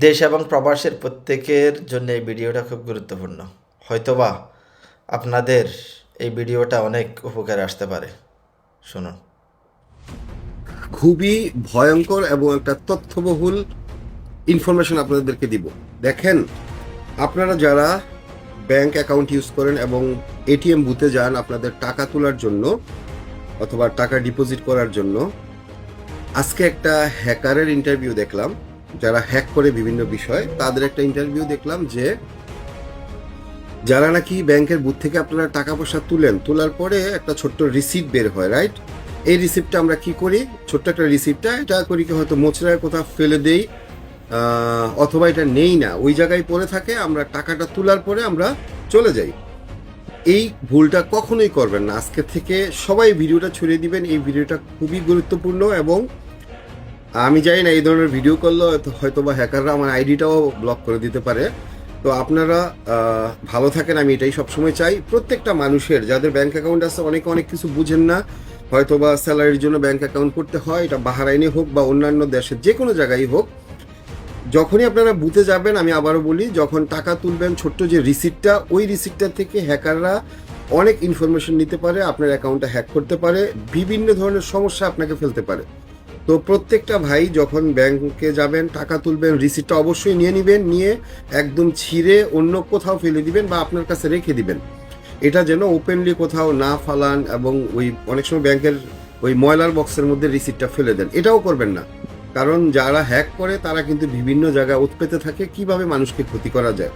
দেশ এবং প্রবাসের প্রত্যেকের জন্য এই ভিডিওটা খুব গুরুত্বপূর্ণ। হয়তোবা আপনাদের এই ভিডিওটা অনেক উপকারে আসতে পারে। শুনুন। খুবই ভয়ঙ্কর এবং একটা তথ্যবহুল ইনফরমেশন আপনাদেরকে দিব। দেখেন, আপনারা যারা ব্যাংক অ্যাকাউন্ট ইউজ করেন এবং এটিএম বুথে যান আপনাদের টাকা তোলার জন্য অথবা টাকা ডিপোজিট করার জন্য, আজকে একটা হ্যাকারের ইন্টারভিউ দেখলাম। যারা হ্যাক করে বিভিন্ন বিষয়, তাদের একটা ইন্টারভিউ দেখলাম যে যারা নাকি ব্যাংকের বুথ থেকে আপনারা টাকা পয়সা তোলার পরে একটা ছোট্ট রিসিপ্ট বের হয়, রাইট? এই রিসিপ্টটা আমরা কি করি? ছোট্ট একটা রিসিপ্টটা এটা করি কি, হয়তো মোচড়ায় কোথাও ফেলে দেই, অথবা এটা নেই না, ওই জায়গায় পড়ে থাকে, আমরা টাকাটা তোলার পরে আমরা চলে যাই। এই ভুলটা কখনোই করবেন না। আজকে থেকে সবাই ভিডিওটা ছড়িয়ে দিবেন। এই ভিডিওটা খুবই গুরুত্বপূর্ণ এবং আমি জানি না এই ধরনের ভিডিও করলে হয়তো বা হ্যাকাররা আমার আইডিটাও ব্লক করে দিতে পারে। তো আপনারা ভালো থাকেন, আমি এটাই সবসময় চাই। প্রত্যেকটা মানুষের যাদের ব্যাংক অ্যাকাউন্ট আছে, অনেকে অনেক কিছু বুঝেন না, হয়তো বা স্যালারির জন্য ব্যাংক অ্যাকাউন্ট করতে হয়, এটা বাহরাইনে হোক বা অন্যান্য দেশের যে কোনো জায়গায় হোক। যখনই আপনারা বুথে যাবেন, আমি আবারও বলি, যখন টাকা তুলবেন, ছোট্ট যে রিসিপ্টটা, ওই রিসিপ্টটা থেকে হ্যাকাররা অনেক ইনফরমেশন নিতে পারে, আপনার অ্যাকাউন্টটা হ্যাক করতে পারে, বিভিন্ন ধরনের সমস্যা আপনাকে ফেলতে পারে। তো প্রত্যেকটা ভাই যখন ব্যাংকে যাবেন, টাকা তুলবেন, রিসিপ্টটা অবশ্যই নিয়ে নেবেন, নিয়ে একদম ছিঁড়ে অন্য কোথাও ফেলে দিবেন বা আপনার কাছে রেখে দিবেন। এটা যেন ওপেনলি কোথাও না ফালান, এবং ওই অনেক সময় ব্যাংকের ওই ময়লার বক্সের মধ্যে রিসিপ্টটা ফেলে দেন, এটাও করবেন না। কারণ যারা হ্যাক করে তারা কিন্তু বিভিন্ন জায়গায় উৎপেতে থাকে কিভাবে মানুষকে ক্ষতি করা যায়।